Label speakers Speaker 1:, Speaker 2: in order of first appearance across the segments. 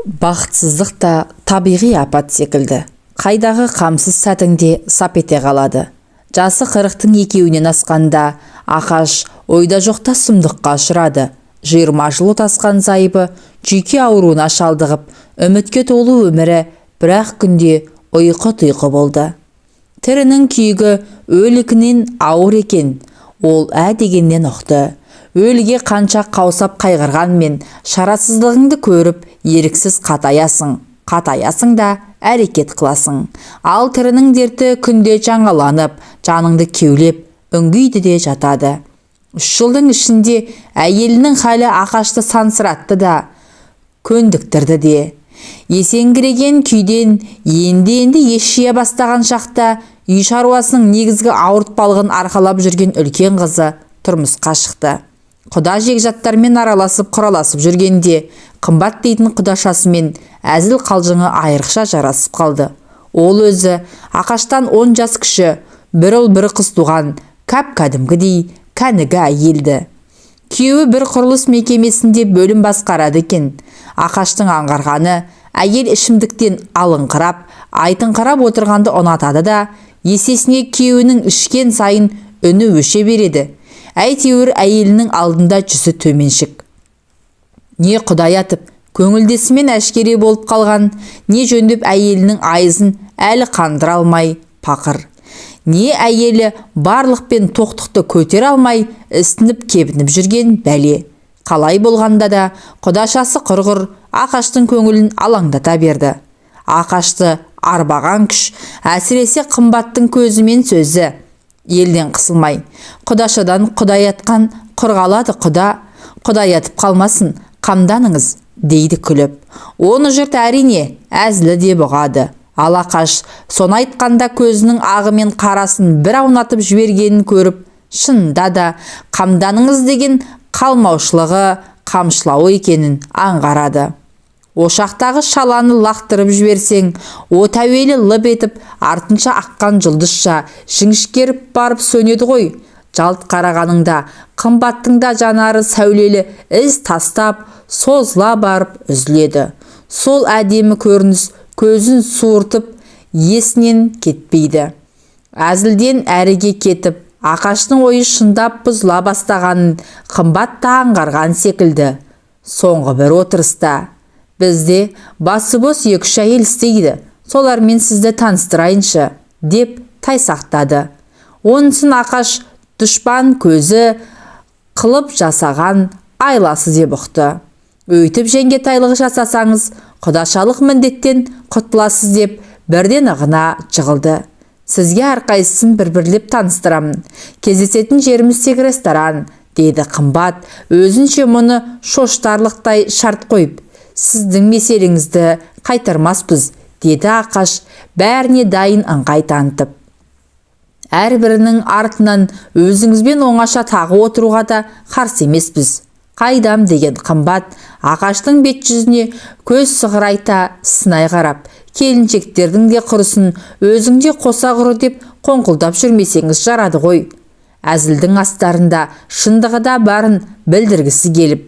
Speaker 1: Бақытсыздық та табиғи апат секілді. Қайдағы қамсыз сәтіңде сап ете қалады. Жасы 40-тың екеуінен асқанда Ақаш ойда жоқта сұмдыққа ұшырады. 20 жыл отасқан зайыбы жүйке ауруына шалдығып, үмітке толы өмірі бір-ақ күнде ұйқы-тұйқы болды. Тірінің күйігі өлікінен ауыр екен, ол дегеннен ұқты. Өліге қанша қаусап қайғырғанмен шарасыздығыңды көріп еріксіз қатаясың да әрекет қыласың. Ал тірінің дерті күнде жаңаланып, жаныңды кеулеп, үңгейді де жатады. 3 жылдың ішінде әйелінің халі Ақашты сансыратты да, көндіктірді де. Есеңгіреген күйден енді ес жия бастаған шақта үй шаруасының негізгі ауыртпалығын арқалап жүрген үлкен қызы тұрмысқа шықты. Құда жекжаттармен араласып құраласып жүргенде Қымбат дейтін құдашасымен әзіл қалжыңы айрықша жарасып қалды. Ол өзі Ақаштан 10 жас кіші, бір ұл бір қыз туған, кәдімгідей кәнігі әйелді. Күйеуі бір құрылыс мекемесінде бөлім басқарады екен. Ақаштың аңғарғаны, әйел ішімдіктен алыңқырап, айтыңқырап отырғанды ұнатады да, есесіне күйеуінің ішкен сайын үні өше береді. Әйтеуір әйелінің алдында жүзі төменшік. Не құдай атып, көңілдесімен әшкере болып қалған, не жөндеп әйелінің айызын әлі қандыра алмай пақыр. Не әйелі барлықпен тоқтықты көтер алмай, істініп кебініп жүрген бәле. Қалай болғанда да құдашасы құрғыр Ақаштың көңілін алаңдата берді. Ақашты арбаған күш, әсіресе Қымбаттың көзімен сөзі. Елден қысылмай, құдашадан құдай атқан құрғалады құдай атып қалмасын, қамданыңыз, дейді күліп. Оны жұрт әрине әзілі де бұғады. Ал Ақаш соны айтқанда көзінің ағы мен қарасын бір аунатып жібергенін көріп, шынында да қамданыңыз деген қалмаушылығы, қамшылауы екенін аңғарады. Ошақтағы шаланы лақтырып жіберсең, от әуелі лып етіп, артынша аққан жұлдызша жіңішкеріп барып сөнеді ғой. Жалт қарағаныңда Қымбаттың да жанары сәулелі із тастап, созыла барып үзіледі. Сол әдемі көрініс көзін суыртып, есінен кетпейді. Әзілден әріге кетіп, Ақаштың ойы шындап бұзыла бастағанын Қымбат та аңғарған секілді. Соңғы бір отырыста: «Бізде басы бос 2-3 әйел істейді, солармен сізді таныстырайыншы», деп тайсақтады. Онысын Ақаш дұшпан көзі қылып жасаған айласы деп ұқты. Өйтіп жеңгетайлық жасасаңыз, құдашалық міндеттен құтыласыз деп бірден ығына жығылды. «Сізге әрқайсысын бір-бірлеп таныстырамын. Кездесетін жеріміз тек ресторан», деді Қымбат, өзінше мұны шоштарлықтай шарт қойып. «Сіздің меселіңізді қайтармаспыз», деді Ақаш, бәріне дайын ыңғай танытып. «Әрбірінің артынан өзіңізбен оңаша тағы отыруға да қарсы емеспіз». «Қайдам», деген Қымбат Ақаштың бет жүзіне көз сығырайта сынай қарап, «Келіншектердің де құрысын, өзіңде қоса құры деп қоңқылдап жүрмесеңіз жарады ғой». Әзілдің астарында шындығы да барын білдіргісі келіп: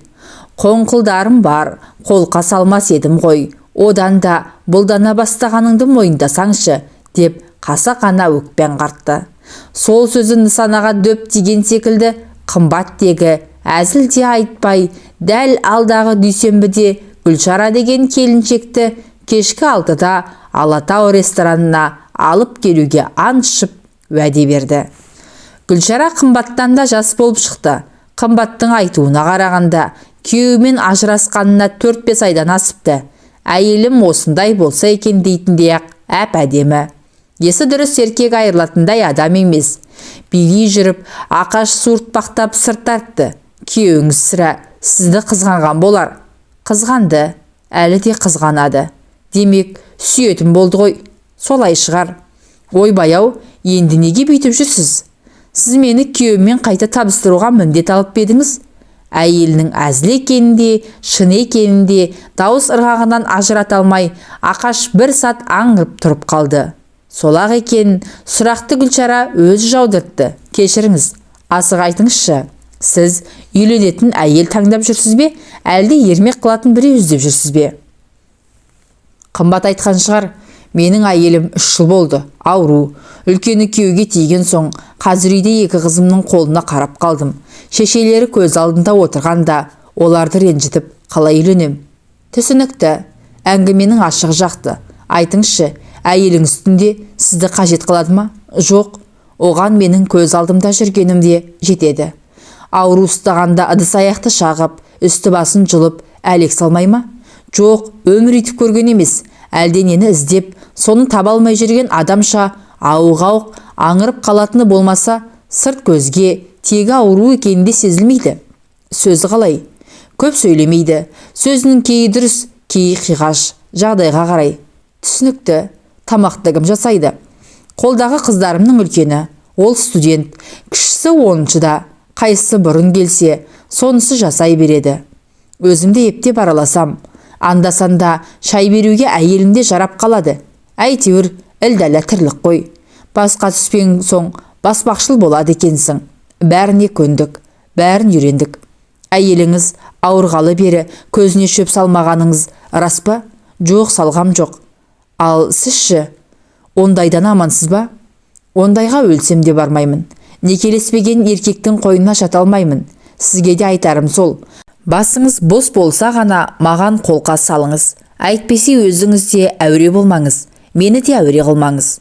Speaker 1: «Қоңқылдарым бар, қолқа салмас едім ғой, одан да бұлдана бастағаныңды мойындасаңшы», деп қасақана өкпен қартты. Сол сөзі нысанаға дөп тиген секілді Қымбат тегі әзіл де айтпай, дәл алдағы дүйсенбіде Гүлшара деген келіншекті кешкі 6-да Алатау ресторанына алып келуге ант ішіп уәде берді. Гүлшара Қымбаттан да жас болып шықты. Қымбаттың айтуына қарағанда күйеуімен ажырасқанына 4-5 айдан асыпты. Әйелім осындай болса екен дейтіндей-ақ әп-әдемі. Есі дұрыс еркек айырылатындай адам емес. Билей жүріп Ақаш суыртпақтап сыр тартты. «Күйеуіңіз сірә сізді қызғанған болар». «Қызғанды, әлі де қызғанады. Демек, сүйетін болды ғой. Солай шығар». «Ойбай-ау, енді неге бүйтіп жүрсіз? Сіз мені күйеуіммен қайта табыстыруға міндет алып бедіңіз». Әйелінің әзіл екенінде, шын екенінде дауыс ырғағынан ажырата алмай, Ақаш бір сәт аңырып тұрып қалды. Солақ екен, сұрақты Гүлшара өзі жаудыртты. «Кешіріңіз, асық айтыңызшы. Сіз үйленетін әйел таңдап жүрсіз бе, әлде ермек қылатын біреу іздеп жүрсіз бе?» Қымбат айтқан шығар. Менің әйелім 3 жыл болды, ауру. Үлкені күйеуге тиген соң, қазір үйде 2 қызымның қолына қарап қалдым. Шешелері көз алдында отырғанда, оларды ренжітіп, қалай үйленем? Түсінікті. Әңгіменің ашығы жақты. Айтыңызшы, әйелің үстінде сізді қажет қылады ма? Жоқ. Оған менің көз алдымда жүргенім де жетеді. Ауру ұстағанда ыдыс аяқты шағып, үсті басын жұлып, әлек салмай ма? Жоқ, өмір етіп көрген емес. Әлденені іздеп, соны таба алмай жүрген адамша ауық-ауық аңырып қалатыны болмаса, сырт көзге тегі ауру екенінде сезілмейді. Сөзі қалай? Көп сөйлемейді. Сөзінің кейі дұрыс, кейі қиғаш, жағдайға қарай. Түсінікті. Тамақтығым жасайды. Қолдағы қыздарымның үлкені, ол студент, кішісі 10-шыда. Қайсысы бұрын келсе, сонысы жасай береді. Өзімді ептеп араласам, анда-санда шай беруге әйелімде жарап қалады. Әйтеуір, ілдәлі тірлік қой. Басқа түспен соң баспақшыл болады екенсің. Бәріне көндік, бәрін үйрендік. Әйеліңіз ауырғалы бері көзіне шөп салмағаныңыз рас па? Жоқ, салғам жоқ. Ал сізші, ондайдан амансыз ба? Ондайға өлсем де бармаймын. Некелеспеген еркектің қойнына жата алмаймын. Сізге де айтарым сол. Басыңыз бос болса ғана маған қолқа салыңыз. Әйтпесе өзіңіз де әуре болмаңыз. Мені де әуре қылмаңыз.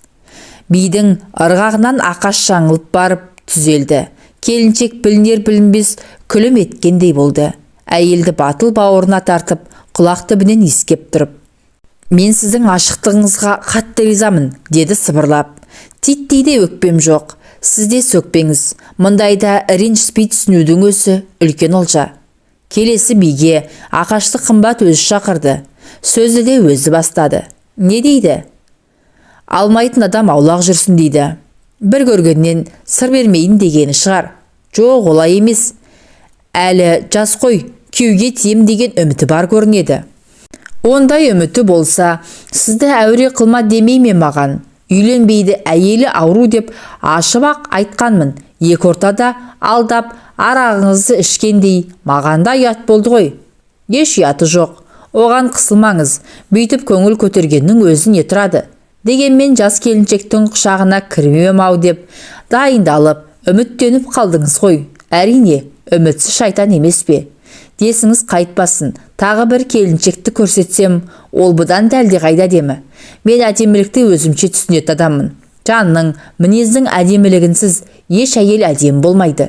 Speaker 1: Бидің ырғағынан Ақаш жаңылып барып түзелді. Келіншек білінер-білінбес күлім еткендей болды. Әйелді батыл бауырына тартып, құлақ түбінен иіскеп тұрып. Мен сіздің ашықтығыңызға қатты ризамын, деді сыбырлап. Титтейде өкпем жоқ. Сізде сөкпеңіз. Мұндайда ренжіспей түсінудің өзі үлкен олжа. Келесі биге Ақашты қымбат өзі шақырды. Сөзді де өзі бастады. Не дейді? Алмайтын адам аулақ жүрсін дейді. Бір көргеннен сыр бермейін дегені шығар. Жоқ, олай емес. Әлі жас қой, күйеуге тием деген үміті бар көрінеді. Ондай үміті болса, сізді әуре қылма демей ме маған? Үйленбейді, әйелі ауру деп ашып-ақ айтқанмын. Екі ортада алдап, арағыңызды ішкендей, мағанда ұят болды ғой. Еш ұяты жоқ. Оған қысылмаңыз. Бүйтіп көңіл көтергеннің өзі не тұрады? Дегенмен жас келіншектің құшағына кірмеу деп дайындалып, үміттеніп қалдыңыз ғой. Әрине, үмітсіз шайтан емес пе? Десіңіз қайтпасын. Тағы бір келіншекті көрсетсем, ол бұдан дәлде қайда демі. Мен әдемілікті өзімше түсінетін адаммын. Жанның, мінездің әдемілігінсіз еш әйел әдем болмайды.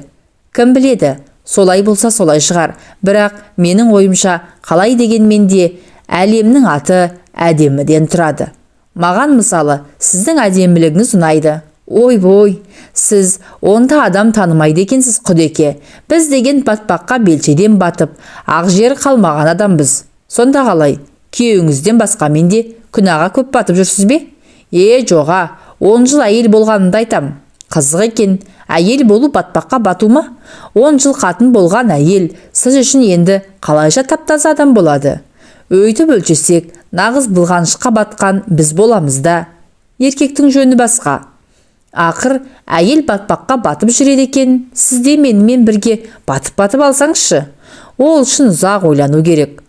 Speaker 1: Кім біледі, солай болса солай шығар. Бірақ менің ойымша қалай дегенмен де әлемнің аты әдеміден тұрады. Маған мысалы, сіздің әдемілігіңіз ұнайды. Ой-бой, сіз онда адам танымайды екенсіз Құдеке. Біз деген батпаққа белшеден батып, ақ жер қалмаған адамбыз. Сонда қалай? Күйеуіңізден басқа менде күнәға көп батып жүрсіз бе? Жоға, 10 жыл әйел болғанымды айтам. Қызық екен, әйел болу батпаққа бату ма? 10 жыл қатын болған әйел сіз үшін енді қалайша таптаза адам болады? Өйтіп өлчесек, нағыз былғаншыққа батқан біз боламыз да. Еркектің жөні басқа. Ақыр әйел батпаққа батып жүреді екен, сізде менімен бірге батып-батып алсаңызшы. Ол үшін ұзақ ойлану керек.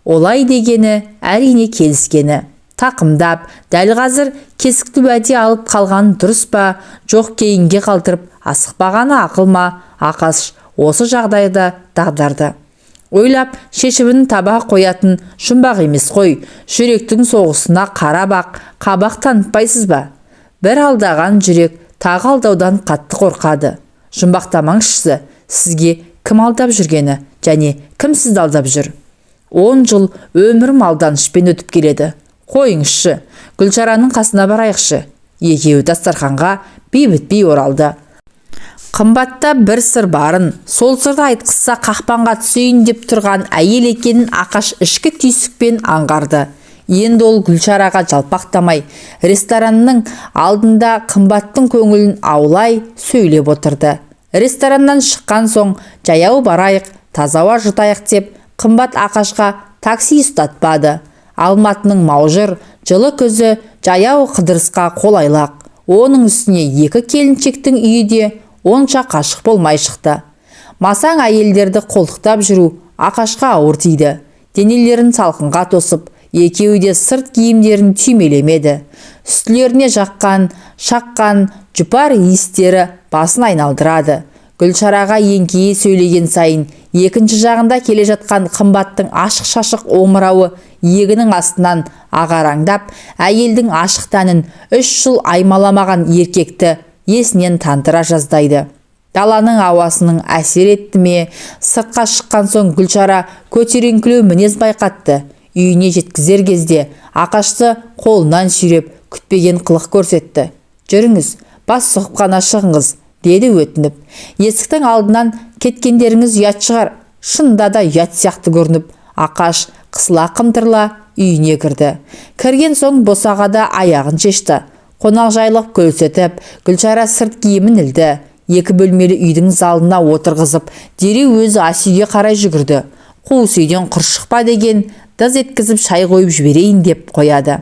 Speaker 1: Олай дегені әрине келіскені. Тақымдап, дәл қазір кесікті уәде алып қалған дұрыс па, жоқ кейінге қалтырып асықпағаны ақыл ма? Ақаш осы жағдайда дағдарды. Ойлап, шешімін таба қоятын жұмбақ емес қой. Жүректің соғысына қарап-ақ қабақ танытпайсыз ба? Бір алдаған жүрек тағы алдаудан қатты қорқады. Жұмбақтамаңызшы, сізге кім алдап жүргені және кім сізді алдап жүр? 10 жыл өмірім алданышпен өтіп келеді. Қойыңызшы, Гүлшараның қасына барайықшы. Екеуі дастарханға бейбітпей оралды. Қымбатта бір сыр барын, сол сырды айтқызса қақпанға түсейін деп тұрған әйел екенін Ақаш ішкі түйсікпен аңғарды. Енді ол Гүлшараға жалпақтамай, ресторанның алдында қымбаттың көңілін аулай сөйлеп отырды. Рестораннан шыққан соң жаяу барайық, тазауа жұтайық деп, қымбат Ақашқа такси ұстатпады. Алматының маужыр, жылы күзі жаяу қыдырысқа қолайлақ. Оның үстіне екі келіншектің үйі де онша қашық болмай шықты. Масаң әйелдерді қолтықтап жүру Ақашқа ауыр тиді. Денелерін салқынға тосып, Екеуі де сырт киімдерін түймелемеді. Үстілеріне жаққан, шаққан жұпар иістері басын айналдырады. Гүлшараға еңкейе сөйлеген сайын, екінші жағында келе жатқан қымбаттың ашық-шашық омырауы егінің астынан ағараңдап, әйелдің ашық тәнін 3 жыл аймаламаған еркекті есінен тантыра жаздайды. Даланың ауасының әсер етті ме, сыртқа шыққан соң Гүлшара көтеріңкілеу мінез байқатты. Үйіне жеткізер кезде Ақашты қолынан сүйреп күтпеген қылық көрсетті. «Жүріңіз, бас сұғып қана шығыңыз», деді өтініп. «Есіктің алдынан кеткендеріңіз ұят шығар». Шынында да ұят сияқты көрініп, Ақаш қысыла қымтырыла үйіне кірді. Кірген соң босағада аяғын шешті. Қонақжайлық көрсетіп, Гүлшара сырт киімін ілді. 2 бөлмелі үйдің залына отырғызып, дереу өзі ас үйге қарай жүгірді. Қуыс үйден құр шықпа деген, дыз еткізіп шай қойып жіберейін деп қояды.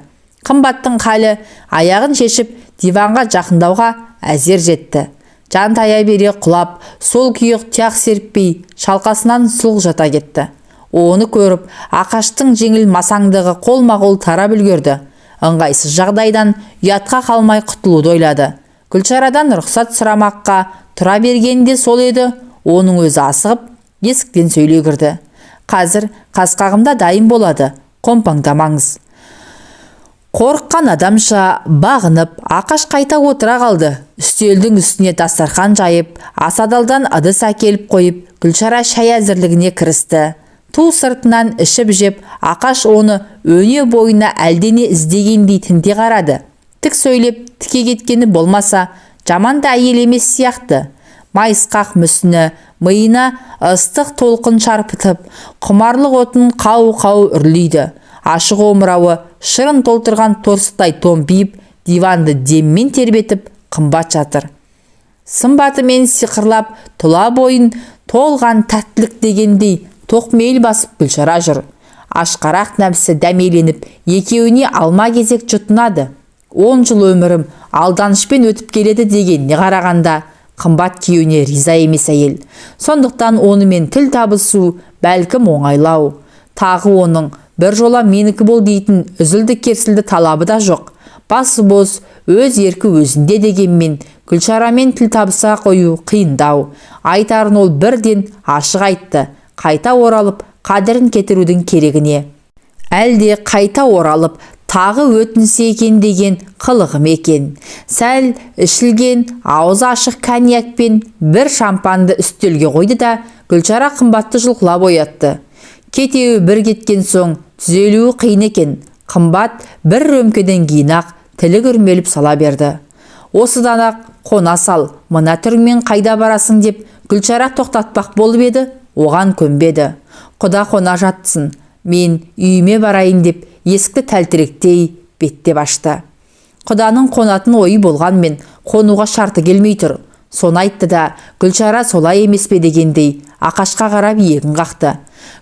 Speaker 1: Қымбаттың халі аяғын шешіп диванға жақындауға әзер жетті. Жантая бере құлап, сол күйік тұяқ серіппей шалқасынан сұлқ жата кетті. Оны көріп, Ақаштың жеңіл масаңдығы қолма-қол тарап үлгерді. Ыңғайсыз жағдайдан ұятқа қалмай құтылуды ойлады. Гүлшарадан рұқсат сұрамаққа тұра бергенде сол еді. Оның өзі асығып, есіктен сөйлей кірді. «Қазір қасқағымда дайын болады, қомпаңдамаңыз». Қорыққан адамша бағынып, Ақаш қайта отыра қалды. Үстелдің үстіне дастархан жайып, асадалдан ыдыс әкеліп қойып, Гүлшара шай әзірлігіне кірісті. Ту сыртынан ішіп жеп, Ақаш оны өне бойына әлдене іздегендей тінте қарады. Тік сөйлеп, тіке кеткені болмаса, жаман да әйел емес сияқты. Майысқақ мүсіні миына ыстық толқын шарпытып, құмарлық отын қау-қау үрлейді. Ашық омырауы шырын толтырған торсықтай томпиып, диванды деммен тербетіп қымбат жатыр. Сымбатымен сиқырлап, тұла бойын толған тәттілік дегендей тоқмейіл басып Гүлшара жүр. Ашқарақ нәпсі дәмеленіп, екеуіне алма кезек жұтынады. 10 жыл өмірім алданышпен өтіп келеді дегеніне қарағанда, қымбат күйеуіне риза емес әйел. Сондықтан онымен тіл табысу бәлкім оңайлау. Тағы оның бір жола менікі бол дейтін үзілді кесілді талабы да жоқ. Басы бос, өз еркі өзінде дегенмен Гүлшарамен тіл табыса қою қиындау. Айтарын ол бірден ашық айтты. Қайта оралып, қадірін кетірудің керегіне. Әлде қайта оралып, тағы өтінсе екен деген қылығым екен. Сәл ішілген ауызы ашық коньякпен бір шампанды үстелге қойды да Гүлшара қымбатты жұлқылап оятты. Кетеуі бір кеткен соң түзелуі қиын екен. Қымбат бір рөмкеден кейін-ақ тілі күрмеліп сала берді. Осыдан-ақ қона сал, мына түріңмен қайда барасың деп Гүлшара тоқтатпақ болып еді, оған көнбеді. Құда қона жатсын, мен үйіме барайын деп есікті тәлтіректей беттеп ашты. Құданың қонатын ойы болғанмен қонуға шарты келмей тұр. Соны айтты да, Гүлшара солай емес пе дегендей Ақашқа қарап иегін қақты.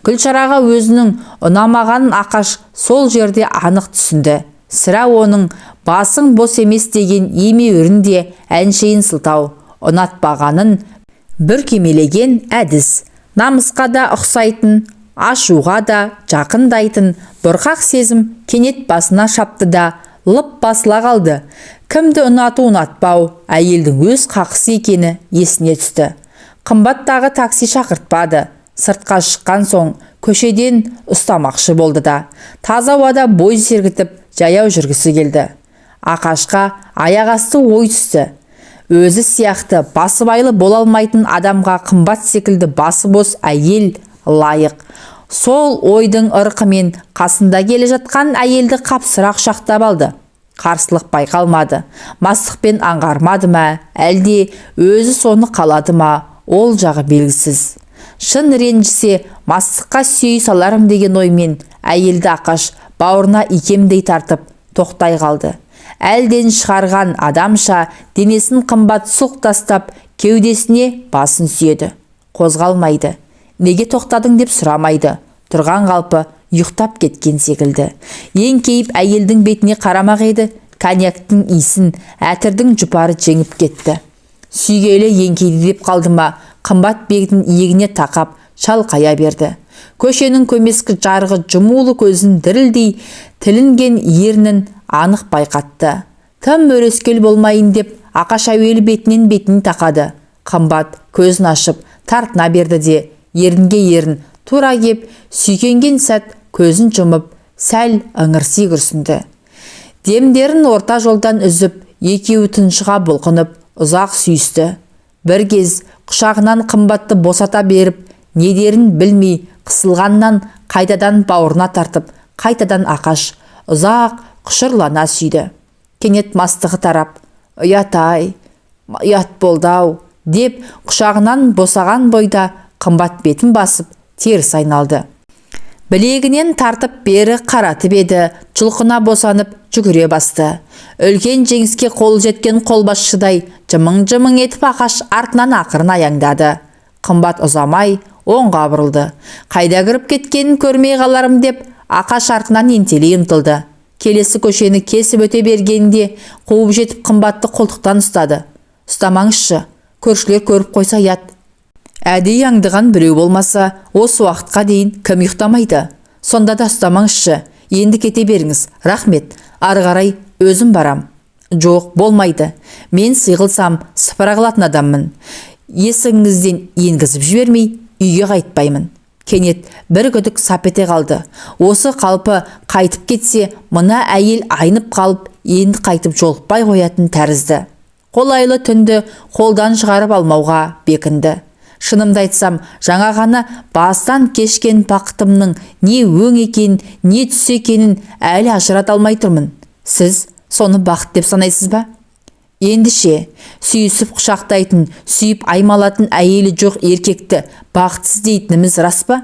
Speaker 1: Гүлшараға өзінің ұнамағанын Ақаш сол жерде анық түсінді. Сірә оның басың бос емес деген емеуірінде әншейін сылтау, ұнатпағанын бір кемелеген әдіс. Намысқа да ұқсайтын, ашуға да жақындайтын бұрқақ сезім кенет басына шапты да лып басыла қалды. Кімді ұнату-ұнатпау әйелдің өз қақысы екені есіне түсті. Қымбаттағы такси шақыртпады. Сыртқа шыққан соң көшеден ұстамақшы болды да, таза ауада бой сергітіп жаяу жүргісі келді. Ақашқа аяқ асты ой түсті. Өзі сияқты басыбайлы бола алмайтын адамға қымбат секілді басы бос әйел лайық. Сол ойдың ырқымен қасында келе жатқан әйелді қапсырақ құшақтап алды. Қарсылық байқалмады. Мастықпен аңғармады ма, әлде өзі соны қалады ма, ол жағы белгісіз. Шын ренжісе мастыққа сүйей саларым деген оймен әйелді Ақаш бауырына икемдей тартып тоқтай қалды. Әлден шығарған адамша денесін қымбат сұқ тастап кеудесіне басын сүйеді. Қозғалмайды. Неге тоқтадың деп сұрамайды. Тұрған қалпы ұйықтап кеткен секілді. Еңкейіп әйелдің бетіне қарамақ еді, коньяктың иісін әтірдің жұпары жеңіп кетті. Сүйгелі еңкейді деп қалды ма, қымбат бетін иегіне тақап шалқая берді. Көшенің көмескі жарығы жұмулы көзін дірілдей тілінген ернін анық байқатты. Тым өрескел болмайын деп Ақаш әуелі бетінен тақады. Қымбат көзін ашып тартына берді де ерінге ерін тура кеп сүйкенген сәт көзін жұмып сәл ыңырси күрсінді. Демдерін орта жолдан үзіп, екеуі тұншыға бұлқынып ұзақ сүйісті. Бір кез құшағынан Қымбатты босата беріп, недерін білмей қысылғаннан қайтадан бауырына тартып, қайтадан Ақаш ұзақ құшырлана сүйді. Кенет мастығы тарап, «Ұят-ай, ұят болды-ау» деп құшағынан босаған бойда Қымбат бетін басып теріс айналды. Білегінен тартып бері қаратып еді, чұлқына босанып жүгіре басты. Үлкен жеңіске қол жеткен қолбасшыдай жымың-жымың етіп Ақаш артынан ақырын аяңдады. Қымбат ұзамай оңға бұрылды. Қайда кіріп кеткенін көрмей қаларым деп Ақаш артынан ентелей ұмтылды. Келесі көшені кесіп өте бергенде қуып жетіп Қымбатты қолтықтан ұстады. «Ұстамаңызшы, көршілер көріп қойса ұят. Әдей аңдыған біреу болмаса, осы уақытқа дейін кім ұйықтамайды? Сонда да ұстамаңызшы, енді кете беріңіз, рахмет, ары қарай өзім барам». «Жоқ, болмайды. Мен сыйғылсам сыпыра қылатын адаммын. Есігіңізден енгізіп жібермей, үйге қайтпаймын». Кенет бір күдік сап ете қалды. Осы қалпы қайтып кетсе, мына әйел айнып қалып, енді қайтып жолықпай қоятын тәрізді. Қолайлы түнді қолдан шығарып алмауға бекінді. Шынымды айтсам, жаңа ғана бастан кешкен бақытымның не өң екенін, не түс екенін әлі ажырата алмай тұрмын. Сіз соны бақыт деп санайсыз ба? Ендіше, сүйісіп құшақтайтын, сүйіп аймалатын әйелі жоқ еркекті бақытсыз дейтініміз рас па?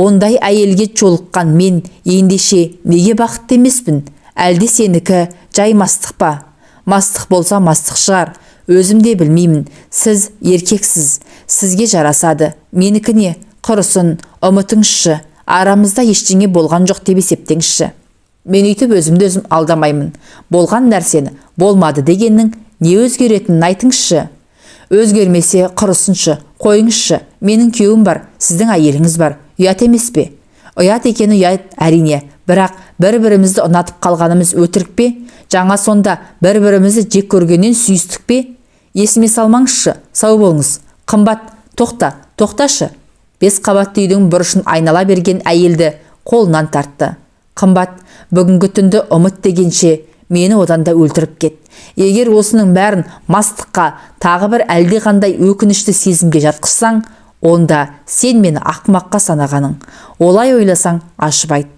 Speaker 1: Ондай әйелге жолыққан мен ендеше неге бақытты емеспін? Әлде сенікі жай мастық па? Мастық болса мастық шығар. Өзім де білмеймін. Сіз еркексіз, сізге жарасады. Менікі не? Құрысын, ұмытыңызшы. Арамызда ештеңе болған жоқ деп есептеңізші. Мен үйтіп өзімді өзім алдамаймын. Болған нәрсені болмады дегеннің не өзгеретінін айтыңызшы. Өзгермесе құрысыншы, қойыңызшы. Менің күйеуім бар, сіздің әйеліңіз бар. Ұят емес пе? Ұят екені ұят әрине, бірақ бір-бірімізді ұнатып қалғанымыз өтірік пе? Жаңа сонда бір-бірімізді жек көргеннен сүйістік пе? Есіме салмаңызшы, сау болыңыз. Қымбат, тоқташы. 5 қабатты үйдің бұрышын айнала берген әйелді қолынан тартты. Қымбат, бүгінгі түнді ұмыт дегенше мені одан да өлтіріп кет. Егер осының бәрін мастыққа, тағы бір әлде қандай өкінішті сезімге жатқызсаң, онда сен мені ақымаққа санағаның. Олай ойласаң ашып айт.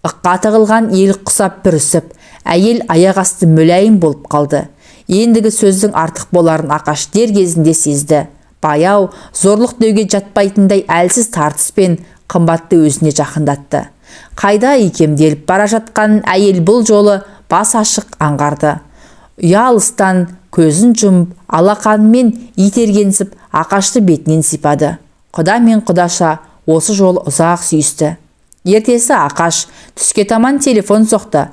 Speaker 1: Ыққа тығылған ел құсап бүрісіп, әйел аяқ асты мүләйім болып қалды. Ендігі сөздің артық боларын Ақаш дер кезінде сезді. Баяу, зорлық деуге жатпайтындай әлсіз тартыспен Қымбатты өзіне жақындатты. Қайда икемделіп бара жатқан әйел бұл жолы бас ашық аңғарды. Ұялыстан көзін жұмып, алақанымен итергенсіп Ақашты бетінен сипады. Құда мен құдаша осы жолы ұзақ сүйісті. Ертесі Ақаш түске таман телефон соқты.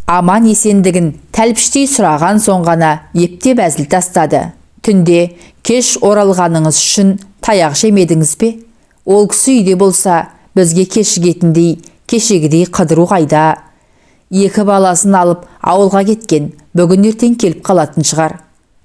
Speaker 1: Аман есендігін тәлпіштей сұраған соң ғана ептеп әзіл тастады. Түнде кеш оралғаныңыз үшін таяқ жемедіңіз бе? Ол кісі үйде болса, бізге кешігетіндей, кешегідей қыдыру қайда? 2 баласын алып ауылға кеткен, бүгін ертең келіп қалатын шығар.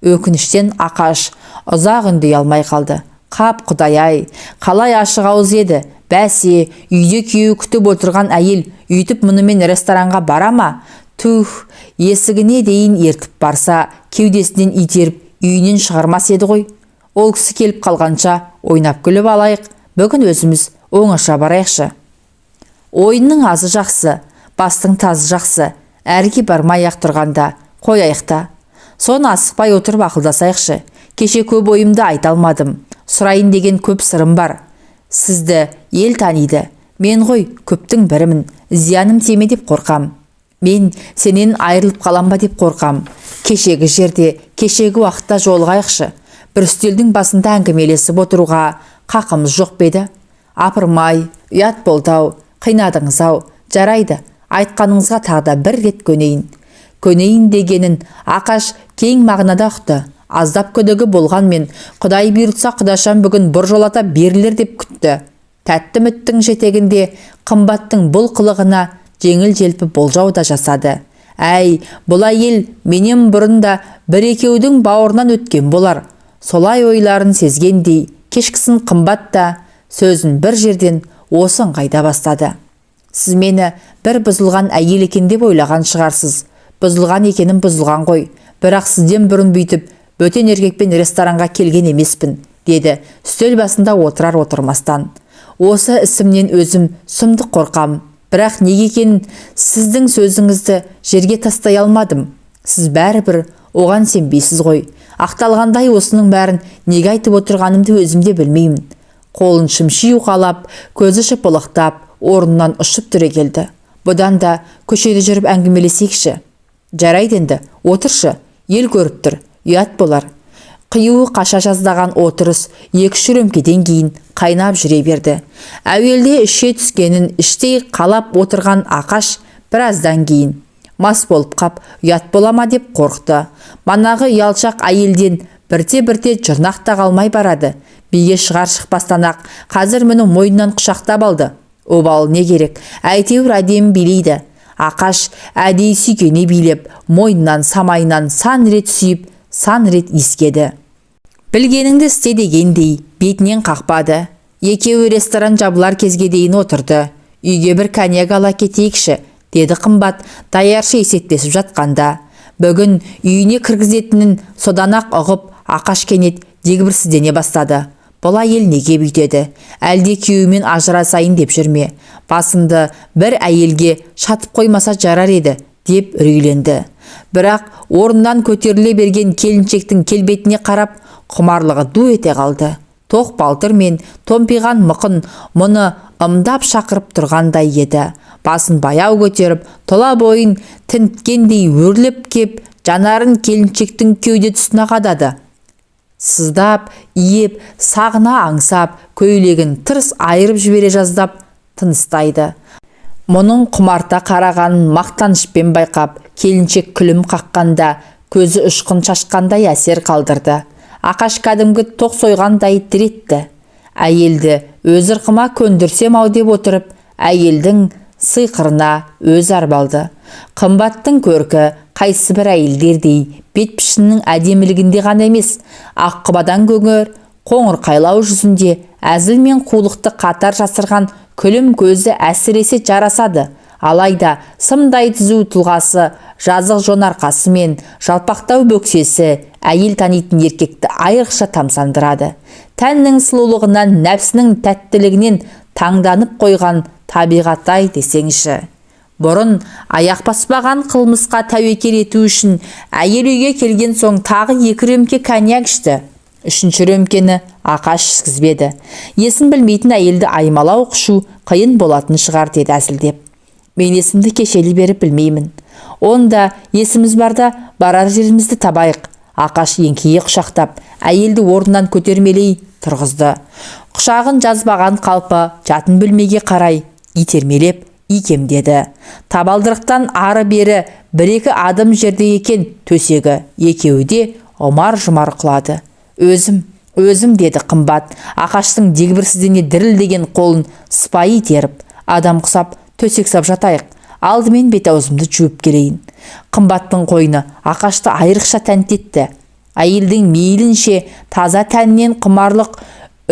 Speaker 1: Өкініштен Ақаш ұзақ үндей алмай қалды. Қап Құдай-ай, қалай ашық ауыз еді. Бәсе, үйде күйеу күтіп отырған әйел үйтіп мұнымен ресторанға бара ма? Тух, есігіне дейін ертіп барса, кеудесінен итеріп үйінен шығармас еді ғой. Ол кісі келіп қалғанша ойнап күліп алайық, бүгін өзіміз оңаша барайықшы. Ойынның азы жақсы, бастың тазы жақсы, әрге бармай-ақ тұрғанда қояйық та. Соны асықпай отырып ақылдасайықшы. Кеше көп ойымды айта алмадым. Сұрайын деген көп сырым бар. Сізді ел таниды. Мен ғой көптің бірімін. Зияным теме деп қорқам. Мен сенен айырылып қалам ба деп қорқам. Кешегі жерде, кешегі уақытта жолығайықшы. Бір үстелдің басында әңгімелесіп отыруға қақымыз жоқ беді. Апырмай, ұят болды-ау, қинадыңыз-ау. Жарайды, айтқаныңызға тағы да бір рет көнейін. Көнейін дегенін Ақаш кең мағынада ұқты. Аздап күдігі болғанмен, Құдай бұйыртса құдашам бүгін біржолата берілер деп күтті. Тәтті үміттің жетегінде қымбаттың бұл қылығына жеңіл-желпі болжау да жасады. Әй, бұл әйел менен бұрын да бір-екеудің бауырынан өткен болар. Солай ойларын сезгендей, кешкісін қымбат та сөзін бір жерден осы ыңғайда бастады. Сіз мені бір бұзылған әйел екен деп ойлаған шығарсыз. Бұзылған екенім бұзылған ғой. Бірақ сізден бұрын бүйтіп, бөтен еркекпен ресторанға келген емеспін, деді үстел басында отырар-отырмастан. Осы ісімнен өзім сұмдық қорқам. Бірақ неге екенін сіздің сөзіңізді жерге тастай алмадым. Сіз бәрібір оған сенбейсіз ғой. Ақталғандай осының бәрін неге айтып отырғанымды өзімде білмеймін. Қолын шымши уқалап, көзі шыпылықтап, орнынан ұшып түрегелді. Бұдан да көшеде жүріп әңгімелесейікші. Жарайды енді, отыршы, ел көріп тұр, ұят болар. Қиюы қаша жаздаған отырыс 2-3 рөмкеден кейін қайнап жүре берді. Әуелде ішке түскенін іштей қалап отырған Ақаш біраздан кейін мас болып қап, ұят болама деп қорықты. Манағы ұялшақ әйелден бірте-бірте жұрнақта қалмай барады. Биге шығар-шықпастан-ақ қазір мұны мойнынан құшақтап алды. Обалы не керек, әйтеуір әдемі билейді. Ақаш әдейі сүйкене билеп, мойнынан самайынан сан рет сүйіп, сан рет иіскеді. Білгеніңді істе дегендей бетінен қақпады. Екеуі ресторан жабылар кезге дейін отырды. Үйге бір коньяк ала кетейікші, деді қымбат даяршы есептесіп жатқанда. Бүгін үйіне кіргізетінін содан-ақ ұғып, Ақаш кенет дегбірсіздене бастады. Бұл әйел неге бүйтеді? Әлде күйеуімен ажырасайын деп жүрме? Басымды бір әйелге шатып қоймаса жарар еді, деп үрейленді. Бірақ орнынан көтеріле берген келіншектің келбетіне қарап, құмарлығы ду ете қалды. Тоқ балтыр мен томпиған мықын мұны ымдап шақырып тұрғандай еді. Басын баяу көтеріп, тұла бойын тінткендей өрлеп кеп, жанарын келіншектің кеуде тұсына қадады. Сыздап, иеп, сағына аңсап, көйлегін тырс айырып жібере жаздап тыныстайды. Мұның құмарта қарағанын мақтанышпен байқап, келіншек күлім қаққанда, көзі ұшқын шашқандай әсер қалдырды. Ақаш кәдімгі тоқ сойғандай тіретті. Әйелді өз ырқыма көндірсем ау деп отырып, әйелдің сыйқырына өз арбалды. Қымбаттың көркі қайсы бір әйелдердей бет пішіннің әдемілігінде ғана емес, аққұбадан көңір, қоңыр қайлау жүзінде әзіл мен қулықты қатар жасырған күлім көзі әсіресе жарасады. Алайда сымдай түзу тұлғасы, жазық жонарқасы мен жалпақтау бөксесі әйел танитын еркекті айрықша тамсандырады. Тәннің сұлулығынан, нәпсінің тәттілігінен таңданып қойған табиғат-ай десеңші. Бұрын аяқ баспаған қылмысқа тәуекел ету үшін әйел үйге келген соң тағы 2 рөмке коньяк ішті. 3-ші рөмкені Ақаш ішкізбеді. Есін білмейтін әйелді аймалау құшу қиын болатын шығар, деді әзілдеп. Мен есімді кешелі беріп білмеймін. Онда есіміз барда барар жерімізді табайық. Ақаш еңкейе құшақтап, әйелді орнынан көтермелей тұрғызды. Құшағын жазбаған қалпы жатын бөлмеге қарай итермелеп икемдеді. Табалдырықтан ары бері 1-2 адым жерде екен төсегі. Екеуі де ұмар-жұмар құлады. Өзім, деді қымбат, Ақаштың дегбірсіздене дірілдеген қолын сыпайы теріп. Адам құсап, төсек сап жатайық. Алдымен бет-аузымды жуып келейін. Қымбаттың қойны Ақашты айрықша тәнтетті. Әйелдің мейлінше таза тәннен құмарлық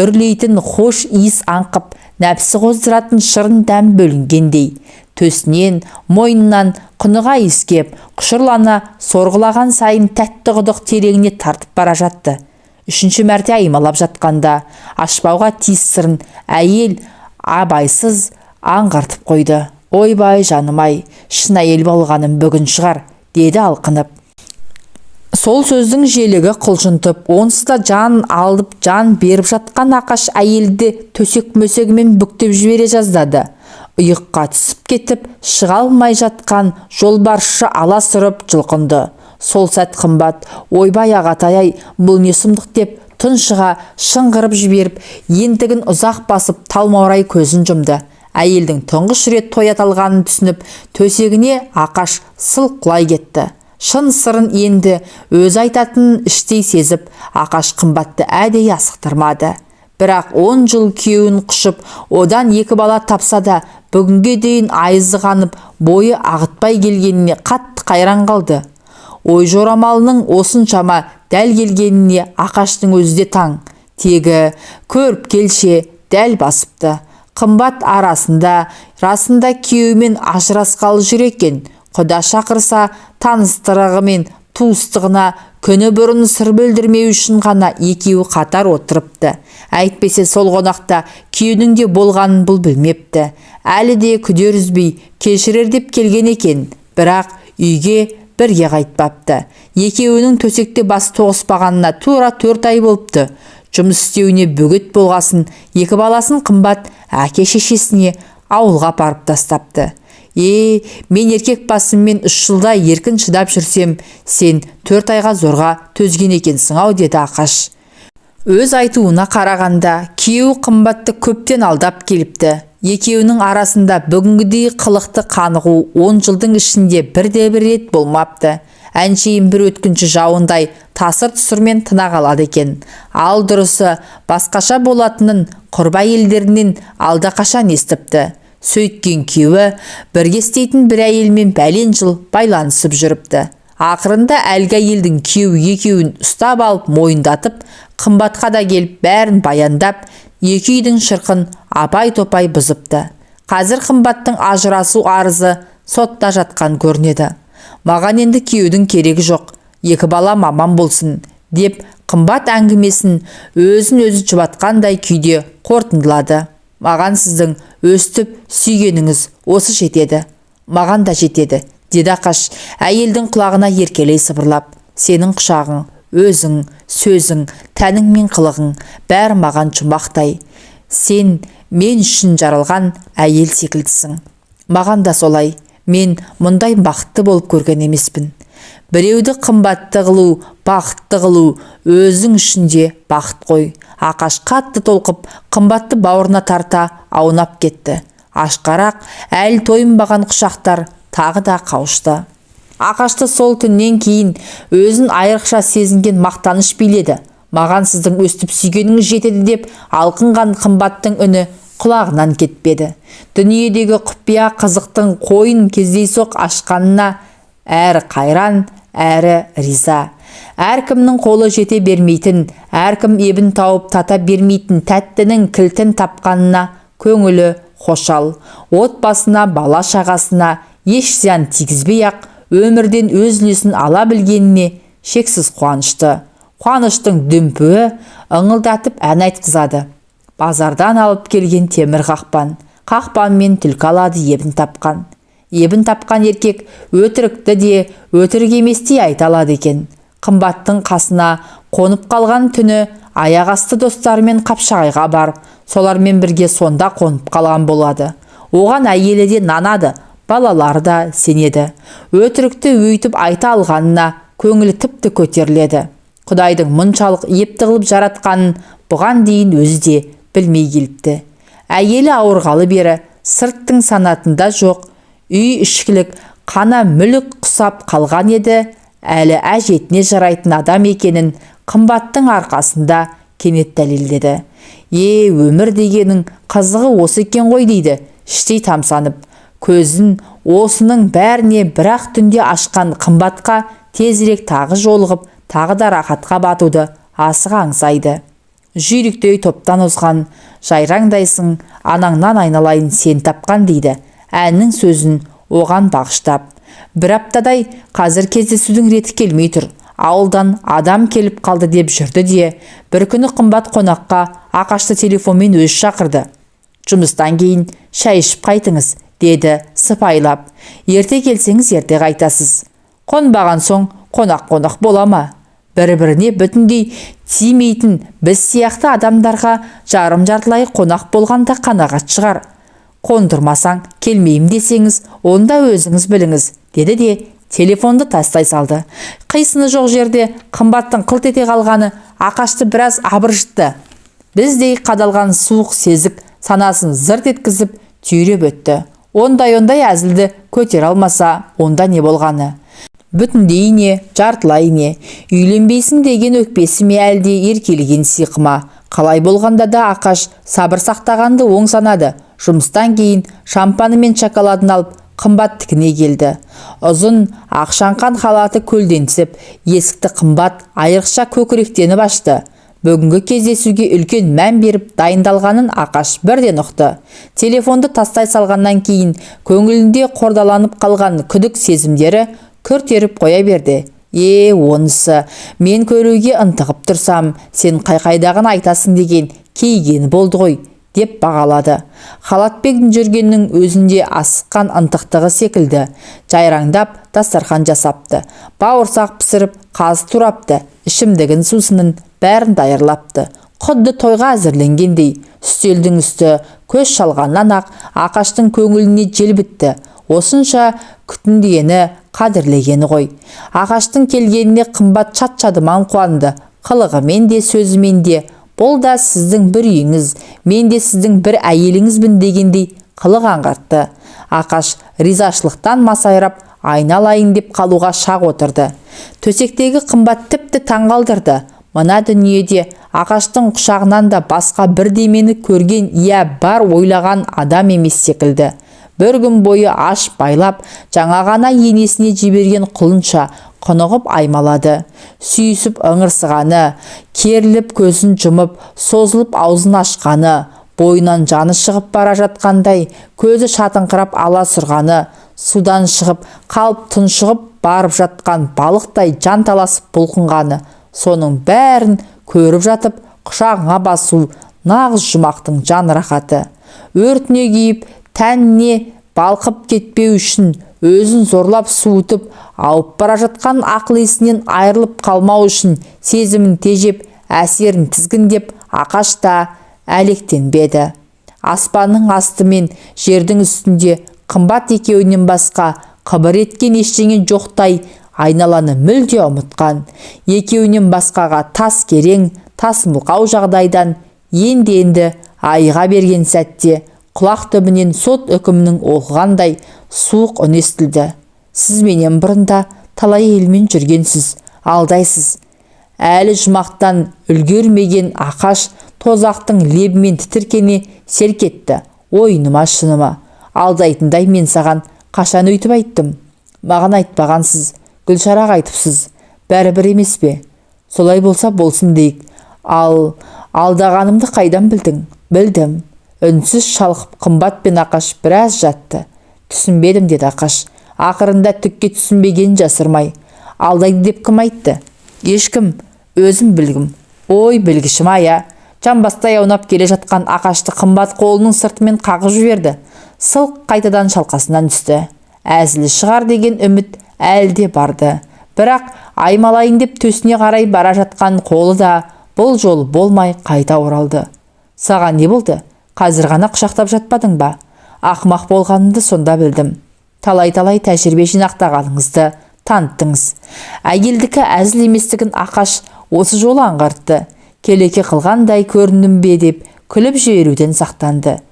Speaker 1: үрлейтін хош иіс аңқып, нәпсі қоздыратын шырын дәм бөлінгендей. Төсінен, мойнынан құныға иіскеп, құшырлана сорғылаған сайын тәтті құдық тереңіне тартып бара жатты. 3-ші мәрте аймалап жатқанда, ашпауға тиіс сырын әйел абайсыз аңғартып қойды. Ойбай жанымай, шын әйел болғаным бүгін шығар, деді алқынып. Сол сөздің желігі құлжынтып, онсыз да жан алып жан беріп жатқан Ақаш әйелді төсек-мөсегімен бүктеп жібере жаздады. Ұйыққа түсіп кетіп, шыға алмай жатқан жолбаршы аласұрып жұлқынды. Сол сәт қымбат, ойбай ағатай-ай, бұл не сұмдық деп тұншыға шыңғырып жіберіп, ентігін ұзақ басып талмаурай көзін жұмды. Әйелдің тұңғыш рет той аталғанын түсініп, төсегіне Ақаш сылқылай кетті. Шын сырын енді өз айтатын іштей сезіп, Ақаш қымбатты әдейі асықтырмады. Бірақ 10 жыл күйеуін құшып, одан 2 бала тапса да, бүгінге дейін айызы қанып, бойы ағытпай келгеніне қатты қайран қалды. Ой жорамалының осыншама дәл келгеніне Ақаштың өзі де таң. Тегі көріп келше дәл басыпты. Қымбат расында күйеуімен ажырасқалы жүр екен. Құда шақырса таныстырығы мен туыстығына күні бұрын сыр білдірмеу үшін ғана екеуі қатар отырыпты. Әйтпесе сол қонақта күйеуінің де болғанын бұл білмепті. Әлі де күдер үзбей кешірер деп келген екен, бірақ үйге бірге қайтпапты. Екеуінің төсекте бас тоғыспағанына тура 4 ай болыпты. Жұмыс істеуіне бөгет болғасын, 2 баласын қымбат әке-шешесіне ауылға апарып тастапты. Мен еркек басыммен 3 жылда еркін шыдап жүрсем, сен 4 айға зорға төзген екенсің ау, деді Ақаш. Өз айтуына қарағанда, күйеуі қымбатты көптен алдап келіпті. Екеуінің арасында бүгінгідей қылықты қанығу 10 жылдың ішінде бірде-бір рет болмапты. Әншейін бір өткінші жауындай тасыр-тұсырмен тына қалады екен. Ал дұрысы басқаша болатынын құрбай елдерінен алдақашан естіпті. Сөйткен күйеуі бірге істейтін бір әйелмен бәлен жыл байланысып жүріпті. Ақырында әлгі әйелдің күйеуі екеуін ұстап алып мойындатып, қымбатқа да келіп бәрін баяндап, екі үйдің шырқын апай-топай бұзыпты. Қазір қымбаттың ажырасу арызы сотта жатқан көрінеді. Маған енді күйеудің керегі жоқ, 2 бала маман болсын, деп қымбат әңгімесін өзін-өзі жұбатқандай күйде қорытындылады. Маған сіздің өстіп сүйгеніңіз осы жетеді. Маған да жетеді, деді Ақаш әйелдің құлағына еркелей сыбырлап. Сенің құшағың, өзің, сөзің, тәнің мен қылығың бәрі маған жұмақтай. Сен мен үшін жаралған әйел секілдісің. Маған да солай. Мен мұндай бақытты болып көрген емеспін. Біреуді қымбатты қылу, бақытты қылу өзің үшін де бақыт қой. Ақаш қатты толқып, қымбатты бауырына тарта аунап кетті. Ашқарақ әлі тойынбаған құшақтар тағы да қауышты. Ақашты сол түннен кейін өзін айрықша сезінген мақтаныш биледі. Маған сіздің өстіп сүйгеніңіз жетеді деп алқынған қымбаттың үні құлағынан кетпеді. Дүниедегі құпия қызықтың қойын кездейсоқ ашқанына әрі қайран, әрі риза. Әркімнің қолы жете бермейтін, әркім ебін тауып тата бермейтін тәттінің кілтін тапқанына көңілі қошал. Отбасына, бала шағасына еш зиян тигізбей-ақ өмірден өз үлесін ала білгеніне шексіз қуанышты. Қуаныштың дүмпуі ыңылдатып ән айтқызады. Базардан алып келген темір қақпанмен түлкі алады ебін тапқан. Ебін тапқан еркек өтірікті де өтірік еместей айта алады екен. Қымбаттың қасына қонып қалған түні аяқ асты достарымен Қапшағайға барып, солармен бірге сонда қонып қалған болады. Оған әйелі де нанады, балалары да сенеді. Өтірікті өйтіп айта алғанына көңілі тіпті көтеріледі. Құдайдың мұншалық епті қылып жаратқанын бұған дейін өзі де білмей келіпті. Әйелі ауырғалы бері сырттың санатында жоқ, үй ішкілік қана мүлік құсап қалған еді. Әлі әжетіне жарайтын адам екенін қымбаттың арқасында кенет дәлелдеді. Өмір дегенің қызығы осы екен ғой, дейді іштей тамсанып. Көзін осының бәріне бірақ түнде ашқан қымбатқа тезірек тағы жолығып, тағы да рахатқа батуды асыға аңсайды. Жүйріктей топтан озған жайраңдайсың, анаңнан айналайын сен тапқан, дейді әннің сөзін оған бағыштап. Бір аптадай қазір кездесудің реті келмей тұр. Ауылдан адам келіп қалды деп жүрді де, бір күні қымбат қонаққа Ақашты телефонмен өзі шақырды. Жұмыстан кейін шай ішіп қайтыңыз, деді сыпайылап. Ерте келсеңіз ерте қайтасыз. Қонбаған соң қонақ бола ма? Бір-біріне бүтіндей тимейтін біз сияқты адамдарға жарым-жартылай қонақ болғанда қанағат шығар. Қондырмасаң келмейім десеңіз, онда өзіңіз біліңіз, деді де телефонды тастай салды. Қисыны жоқ жерде қымбаттың қылт ете қалғаны Ақашты біраз абыржытты. Біздей қадалған суық сезік санасын зырт еткізіп түйреп өтті. Ондай әзілді көтер алмаса, онда не болғаны? Бүтіндей не, жартылай не, үйленбейсің деген өкпесі ме әлде еркелеген сиқыма? Қалай болғанда да Ақаш сабыр сақтағанды оң санады. Жұмыстан кейін шампаны мен шоколадын алып Қымбат тікіне келді. Ұзын ақшаңқан халаты көлденсіп, есікті Қымбат айрықша көкіректеніп ашты. Бүгінгі кездесуге үлкен мән беріп дайындалғанын Ақаш бірден ұқты. Телефонды тастай салғаннан кейін көңілінде қордаланып қалған күдік сезімдері күртеріп қоя берді. Онысы, мен көруге ынтығып тұрсам, сен қайдағын айтасың деген кейгені болды ғой, деп бағалады. Халатбек жүргеннің өзінде асыққан ынтықтығы секілді. Жайраңдап дастархан жасапты. Бауырсақ пісіріп, қазы турапты. Ішімдігін сусынын бәрін дайырлапты. Құдды тойға әзірленгендей. Үстелдің үсті көз шалғаннан ақ Ақаштың көңіліне жел бітті. Осынша күтінгені, қадірлегені ғой. Ақаштың келгеніне Қымбат шат-шадыман қуанды. Қылығымен де, сөзімен де. Бұл да сіздің бір үйіңіз, мен де сіздің бір әйеліңізбін дегендей қылық аңғартты. Ақаш ризашылықтан масайрап, айналайын деп қалуға шақ отырды. Төсектегі Қымбат тіпті таңғалдырды. Мына дүниеде Ақаштың құшағынан да басқа бірдемені көрген, бар ойлаған адам емес секілді. Бір күн бойы аш байлап, жаңа ғана енесіне жіберген құлынша құнығып аймалады. Сүйісіп ыңырсығаны, керіліп көзін жұмып, созылып аузын ашқаны, бойынан жаны шығып бара жатқандай, көзі шатыңқырап ала сұрғаны, судан шығып, қалып тұншығып барып жатқан балықтай жан таласып бұлқынғаны, соның бәрін көріп жатып, құшағыңа басу нағыз жұмақтың жан рахаты. Өртіне киіп, тәніне балқып кетпеу үшін өзін зорлап суытып, ауып бара жатқан ақыл есінен айырылып қалмау үшін сезімін тежеп, әсерін тізгіндеп, Ақаш та әлектенбеді. Аспанның асты мен жердің үстінде Қымбат екеуінен басқа қыбыр еткен ештеңе жоқтай айналаны мүлде ұмытқан. Екеуінен басқаға тас керең, тас мұқау жағдайдан енді айыға берген сәтте құлақ түбінен сот үкімінің оқығандай суық үн естілді. Сіз менен бұрында талай елмен жүргенсіз, алдайсыз. Әлі жұмақтан үлгермеген Ақаш тозақтың лебімен тітіркене селк етті. Ойыныма шыныма, алдайтындай мен саған қашан өйтіп айттым? Маған айтпағансыз, Гүлшараға айтыпсыз. Бәрібір емес пе? Солай болса болсын дейік. Ал алдағанымды қайдан білдің? Білдім. Үнсіз шалқып Қымбат пен Ақаш біраз жатты. Түсінбедім, деді Ақаш. Ақырында түкке түсінбеген жасырмай. Алдайды деп кім айтты? Ешкім, өзім білгім. Ой, білгішім ая. Жамбастай аунап келе жатқан Ақашты Қымбат қолының сыртымен қағып жіберді. Сылқ қайтадан шалқасынан түсті. Әзілі шығар деген үміт әлде барды. Бірақ аймалайын деп төсіне қарай бара жатқан қолы да бұл жол болмай қайта оралды. Саған не болды? Қазір ғана құшақтап жатпадың ба? Ақмақ болғанымды сонда білдім. Талай-талай тәжірибе жинақтағаныңызды таныттыңыз. Әйелдікі әзіл еместігін Ақаш осы жолы аңғартты. Келеке қылғандай көріндім бе деп күліп жіберуден сақтанды.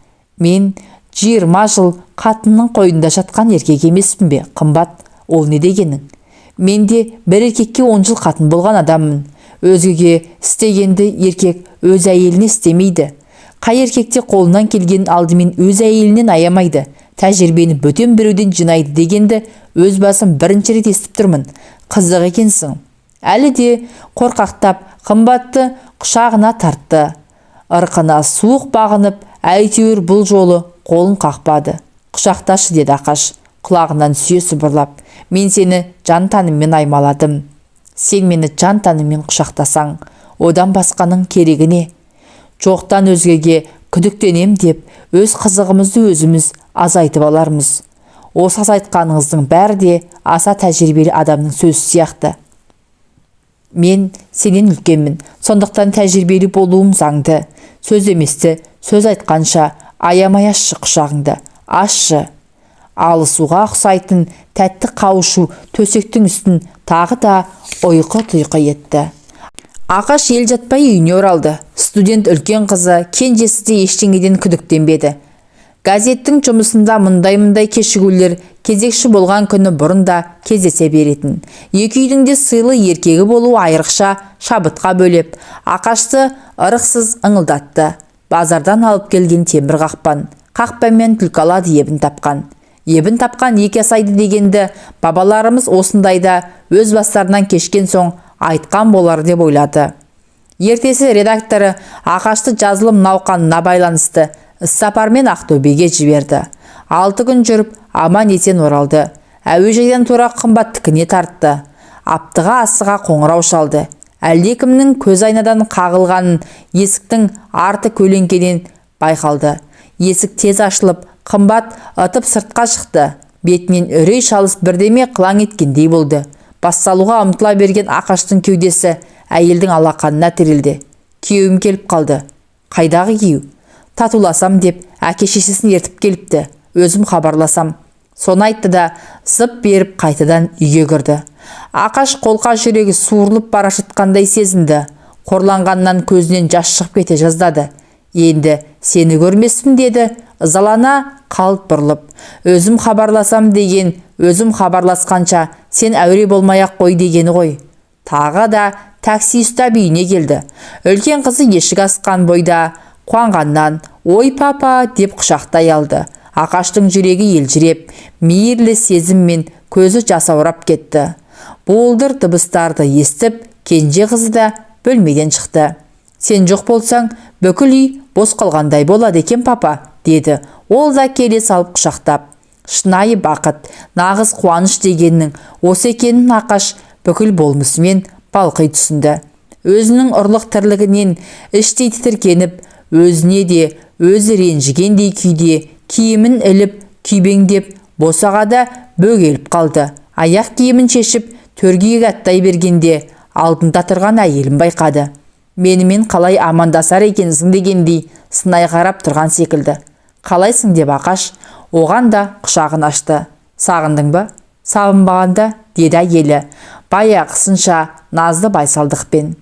Speaker 1: Мен 20 жыл қатынның қойнында жатқан еркек емеспін бе, Қымбат? Ол не дегенің? Мен де бір еркекке 10 жыл қатын болған адаммын. Өзгеге істегенді еркек өз әйеліне істемейді. Қай еркекте қолынан келген алдымен өз әйелінен аямайды. Тәжірибені бөтен біреуден жинайды дегенді өз басым бірінші рет естіп тұрмын. Қызық екенсің. Әлі де қорқақтап Қымбатты құшағына тартты. Ырқына суық бағынып, әйтеуір бұл жолы қолын қақпады. Құшақташы, деді Ақаш, құлағынан сүйе сыбырлап. Мен сені жан тәніммен аймаладым. Сен мені жан тәніммен құшақтасаң, одан басқаның керегі не? Жоқтан өзгеге күдіктенем деп, өз қызығымызды өзіміз азайтып алармыз. Осы азайтқаныңыздың бәрі де аса тәжірибелі адамның сөзі сияқты. Мен сенен үлкенмін, сондықтан тәжірибелі болуым заңды. Сөз еместі, сөз айтқанша аямай ашшы құшағыңды, ашшы. Алысуға ұқсайтын тәтті қауышу төсектің үстін тағы да ойқы-тұйқы етті. Ақаш ел жатпай үйіне оралды. Студент үлкен қызы, кенжесі де ештеңеден күдіктенбеді. Газеттің жұмысында мұндай кешігулер кезекші болған күні бұрында кездесе беретін. Екі үйдің де сыйлы еркегі болу айрықша шабытқа бөлеп, Ақашты ырықсыз ыңылдатты. Базардан алып келген темір қақпанмен түлкі алады ебін тапқан. Ебін тапқан екі асайды дегенді бабаларымыз осындайда өз бастарынан кешкен соң айтқан болар деп ойлады. Ертесі редакторы Ақашты жазылым науқанына байланысты іссапармен Ақтөбеге жіберді. 6 күн жүріп аман есен оралды. Әуежайдан тура қымбаттікіне тартты. Аптыға асыға қоңырау шалды. Әлдекімнің көз айнадан қағылғанын есіктің арты көлеңкеден байқалды. Есік тез ашылып, қымбат ытып сыртқа шықты. Бетінен үрей шалыс бірдеме қылаң еткендей болды. Бассалуға ұмтыла берген Ақаштың кеудесі әйелдің алақанына тірелді. Күйеуім келіп қалды. Қайдағы күйеу? Татуласам деп әке-шешесін ертіп келіпті. Өзім хабарласам. Соны айтты да зып беріп қайтадан үйге кірді. Ақаш қолқа жүрегі суырылып бара жатқандай сезінді. Қорланғаннан көзінен жас шығып кете жаздады. Енді сені көрмеспін деді, ызалана қалт бұрылып. Өзім хабарласам деген, өзім хабарласқанша сен әуре болмай-ақ қой дегені ғой. Тағы да такси ұстап үйіне келді. Үлкен қызы ешік асқан бойда қуанғаннан ой папа деп құшақтай алды. Ақаштың жүрегі елжіреп, мейірлі сезіммен көзі жасаурап кетті. Буылдыр дыбыстарды естіп, кенже қызы да бөлмеден шықты. Сен жоқ болсаң, бүкіл үй бос қалғандай болады екен папа, деді. Ол да келе салып құшақтап. Шынайы бақыт, нағыз қуаныш дегеннің осы екенін Ақаш бүкіл болмысымен балқи түсінді. Өзінің ұрлық тірлігінен іштей тітіркеніп, өзіне де өзі ренжігендей күйде киімін іліп, күйбеңдеп, босағада бөгеліп қалды. Аяқ киімін шешіп, төрге аттай бергенде алдында тұрған әйелін байқады. Менімен қалай амандасар екенсің дегендей сынай қарап тұрған секілді. Қалайсың деп Ақаш оған да құшағын ашты. Сағындың ба? Сағынбағанда, деді әйелі, баяғысынша назды байсалдықпен.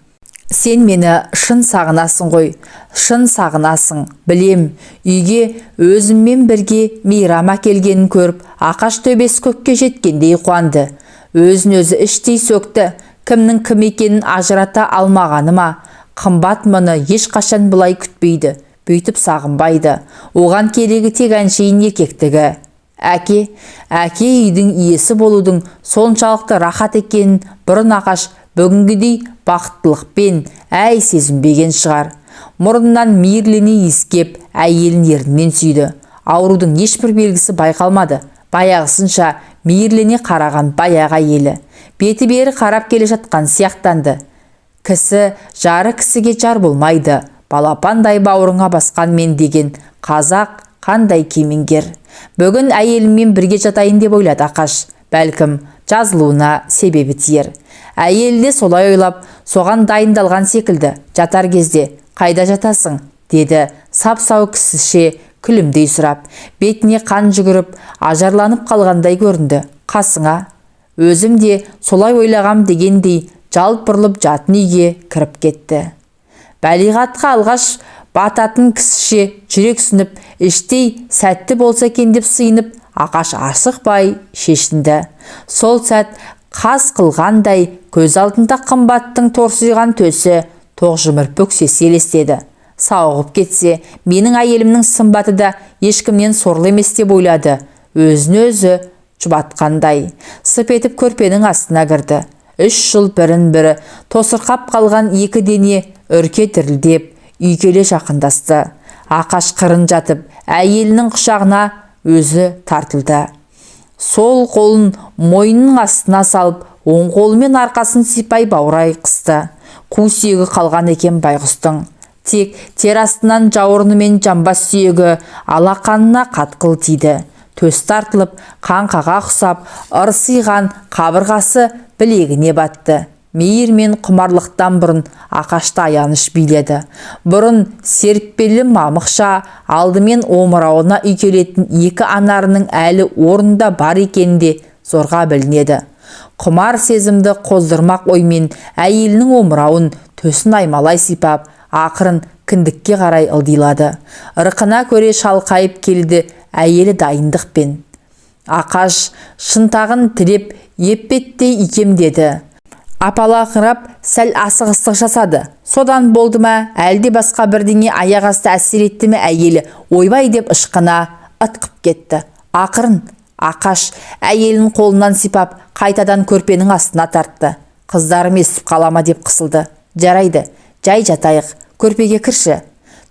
Speaker 1: Сен мені шын сағынасың ғой, шын сағынасың, білем. Үйге өзіммен бірге мейрам әкелгенін көріп, Ақаш төбесі көкке жеткендей қуанды. Өзін-өзі іштей сөкті. Кімнің кім екенін ажырата алмағаны ма? Қымбат мұны ешқашан бұлай күтпейді, бүйтіп сағынбайды. Оған керегі тек әншейін еркектігі. Әке үйдің иесі болудың соншалықты рахат екенін бұрын Ақаш бүгінгідей бақыттылықпен әй сезінбеген шығар. Мұрнынан мейірлене иіскеп, әйелін ернінен сүйді. Аурудың ешбір белгісі байқалмады. Баяғысынша мейірлене қараған баяғы әйелі. Беті бері қарап келе жатқан сияқтанды. Кісі жары кісіге жар болмайды. Балапандай бауырыңа басқан мен деген қазақ қандай кемеңгер. Бүгін әйеліммен бірге жатайын деп ойлады Ақаш. Бәлкім жазылуына себебі тиер. Әйелі де солай ойлап, соған дайындалған секілді. Жатар кезде қайда жатасың, деді сап-сау кісіше күлімдей сұрап. Бетіне қан жүгіріп, ажарланып қалғандай көрінді. Қасыңа? Өзім де солай ойлағам дегендей жалт бұрылып жатын үйге кіріп кетті. Бәлиғатқа алғаш бататын кісіше жүрексініп, іштей сәтті болса екен деп сыйынып, Ақаш асықпай шешінді. Сол сәт қас қылғандай көз алдында қымбаттың торсиған төсі, тоғжымыр бөксесі елестеді. Сауығып кетсе, менің әйелімнің сымбаты да ешкімнен сорлы емес деп ойлады. Өзін-өзі жұбатқандай. Сып етіп көрпенің астына кірді. 3 жыл бірін-бірі тосырқап қалған екі дене үрке дірілдеп, үйкеле жақындасты. Ақаш қырын жатып, әйелінің құшағына өзі тартылды. Сол қолын мойнының астына салып, оң қолымен арқасын сипай баурай қысты. Қу сүйегі қалған екен байғұстың. Тек тер астынан жауырыны мен жамбас сүйегі алақанына қатқыл тиді. Төс тартылып, қаңқаға ұқсап, ырсиған қабырғасы білегіне батты. Мейір мен құмарлықтан бұрын Ақашты аяныш биледі. Бұрын серіппелі мамықша алдымен омырауына үйкелетін екі анарының әлі орнында бар екенде зорға білінеді. Құмар сезімді қоздырмақ оймен әйелінің омырауын төсін аймалай сипап, ақырын кіндікке қарай ылдилады. Ырқына көре шалқайып келді әйелі дайындықпен. Ақаш шынтағын тіреп еппеттей икемдеді. апалақырап сәл асығыстық жасады. Содан болды ма, әлде басқа бірдеңе аяқ асты әсер етті ме, әйелі ойбай деп ышқына ытқып кетті. Ақырын Ақаш әйелін қолынан сипап қайтадан көрпенің астына тартты. Қыздарым естіп қалама деп қысылды. Жарайды, жай жатайық, көрпеге кірші.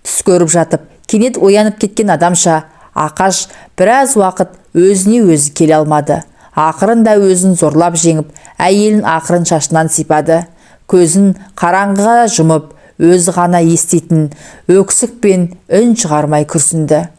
Speaker 1: Түс көріп жатып, кенет оянып кеткен адамша Ақаш біраз уақыт өзіне өзі келе алмады. Ақырында өзін зорлап жеңіп, әйелін ақырын шашынан сипады. Көзін қараңғыға жұмып, өзі ғана еститін өксік пен үн шығармай күрсінді.